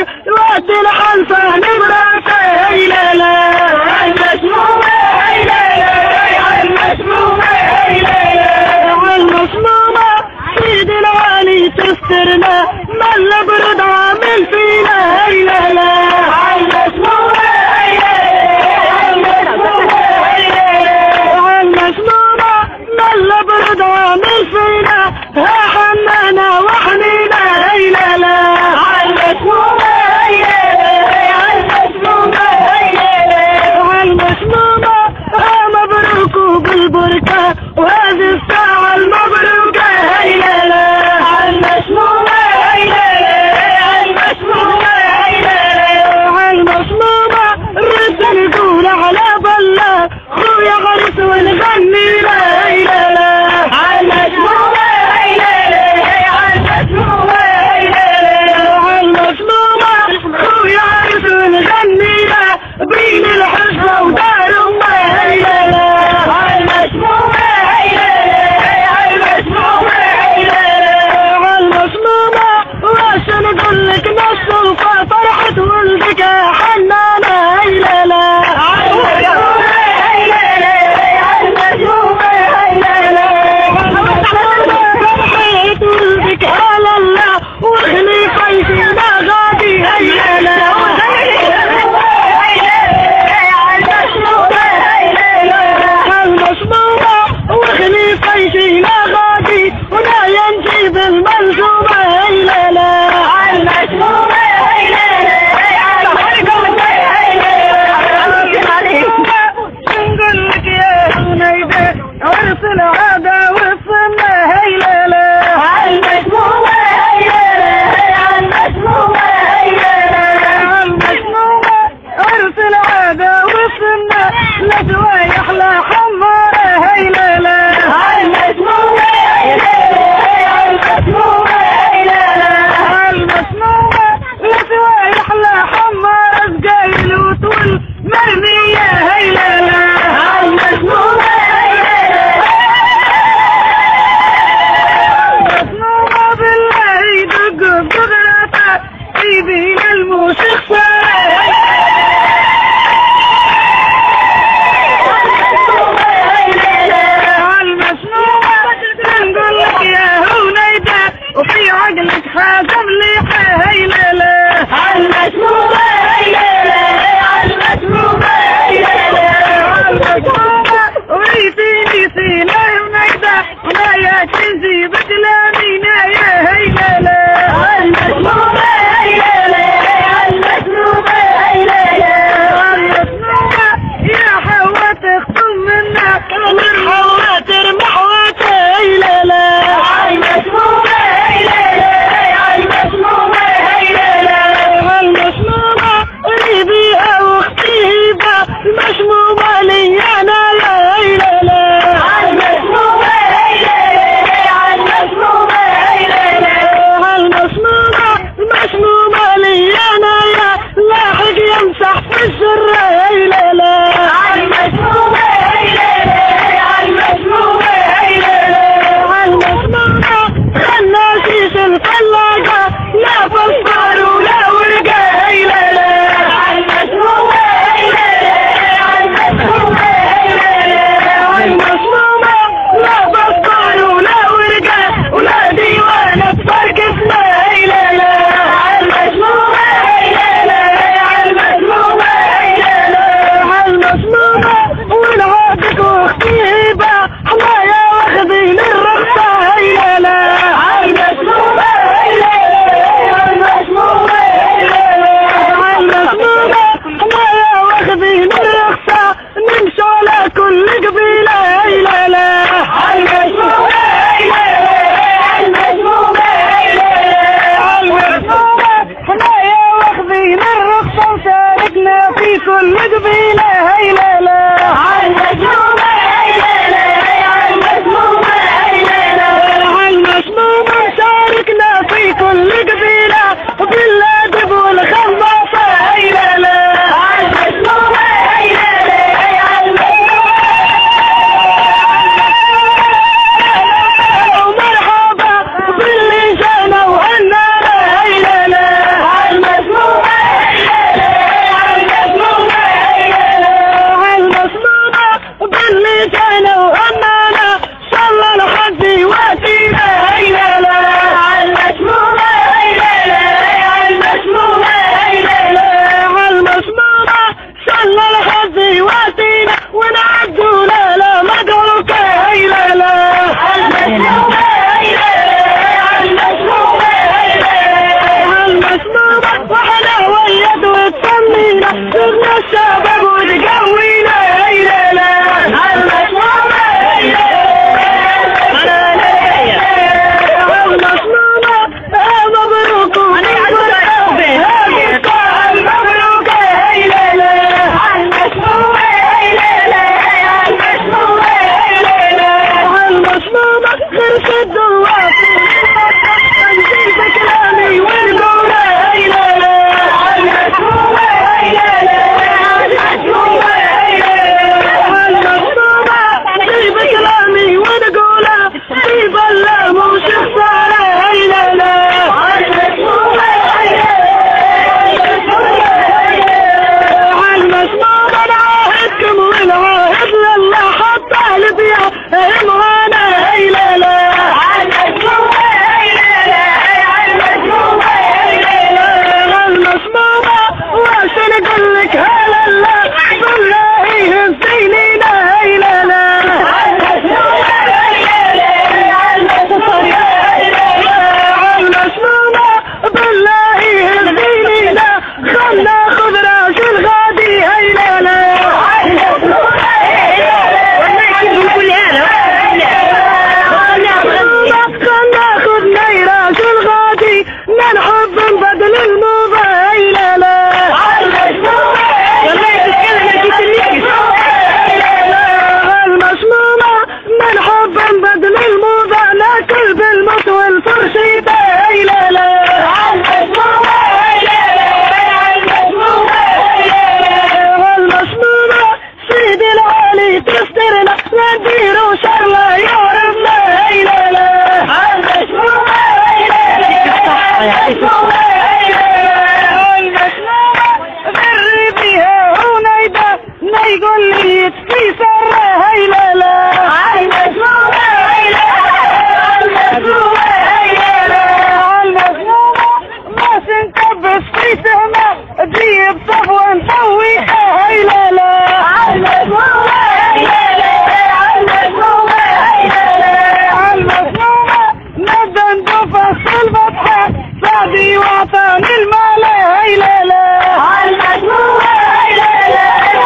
ودي الحلفة نبرة هيلا لا المسمومة هيلا لا المسمومة هيلا لا المسمومة سيد العالي تسترنا ما اللي برد عامل فينا هيلا لا المسمومة هيلا لا المسمومة هيلا لا المسمومة ما اللي برد عامل فينا ها حنانا وحنينا هيلا لا المسمومة بالبركة وهذه الساعة المبروكة هيلا لا المسمومة هيلا لا المسمومة هيلا لا المسمومة الرسل نقول على بلا خويا غرس ونغني لا هيلا لا المسمومة هيلا لا المسمومة هيلا لا المسمومة خويا غرس ونغني لا بين الحسنى ودار امه هيلا لا نقول لك نص فرحة ولدك يا حنانة هيلا لا المسمومة هيلا لا المسمومة هيلا لا فرحة ولدك هلا لا واخلي خيشنا غادي هيلا لا المسمومة واخلي خيشنا غادي ولا ينجي بالملزومة هيلا لا المسمومة هيلا لا في سهمة تجيب صفوة نسويها هيلالة عالمسمومة هيلالة عالمسمومة هيلالة عالمسمومة نبدا ندوفها في الفتحة سعدي وعطاني المال هيلالة عالمسمومة هيلالة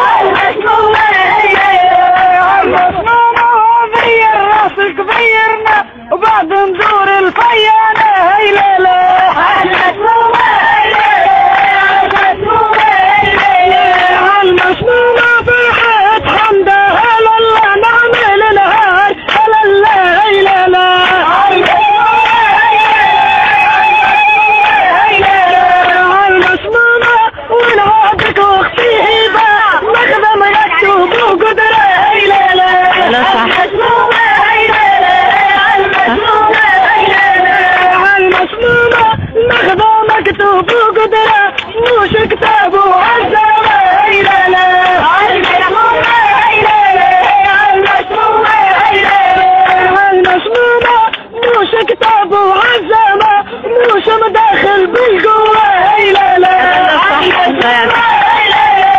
عالمسمومة هيلالة عالمسمومة غير راسك غيرنا وبعد ندور الفيانة هيلالة عالمسمومة هيلالة عالمسمومة هيلالة عالمسمومة فرحة حمدها لله نعمل لها لله هيلالة عالمسمومة هيلالة عالمسمومة ونعادك واختي هبة مخدم مكتوب وقدرة هيلالة عالمسمومة هيلالة عالمسمومة هيلالة عالمسمومة مخدم مكتوب وقدرة مش كتاب وعزمة هيلالة عالمسمومة هيلالة عالمسمومة هيلالة عالمسمومة مش كتاب وعزمة مش مداخل بالجوة هيلالة عالمسمومة هيلالة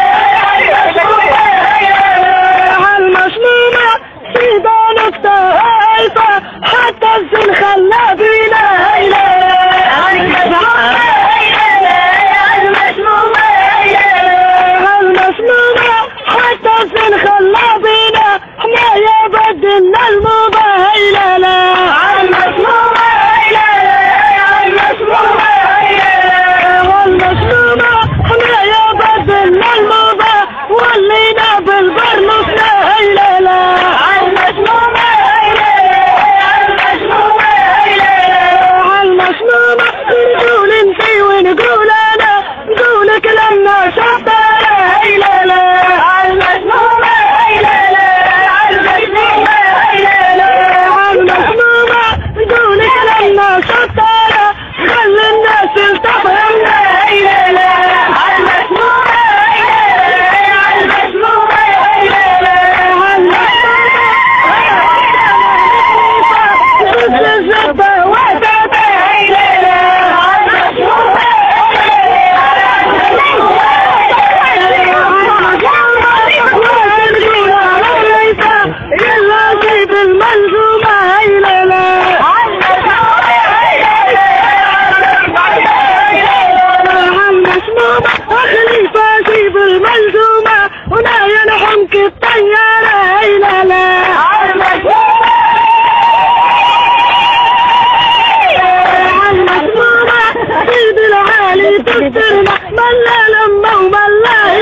عالمسمومة هيلالة عالمسمومة سيدة نكتة هايفة حتى الزن خلى بينا هيلالة عالمسمومة هيلالة عالمسمومة هيلالة عالمسمومة حتى الزن خلى بينا احنا يا بدلنا الموضة هيلالة عالمسمومة هيلالة عالمسمومة هيلالة عالمسمومة احنا يا بدلنا الموضة ولينا بالبرنس هيلالة عالمسمومة هيلالة عالمسمومة هيلالة عالمسمومة نقول انتي ونقول انا نقول كلامنا شطارة هيلالة عالمسمومة هيلالة عالمسمومة هيلالة عالمسمومة نقول كلامنا شطارة خلي الناس تفهمنا هيلالة عالمسمومة هيلالة عالمسمومة هيلالة عالمسمومة الزبة وزبة هيلالة عالمسمومة يلا جيب الملزومة هيلالة عالمسمومة خليفة جيب الملزومة ونايا نحمك الطيارة هيلالة عالمسمومة عالمسمومة سيد العالي تسترنا ملا لما وملا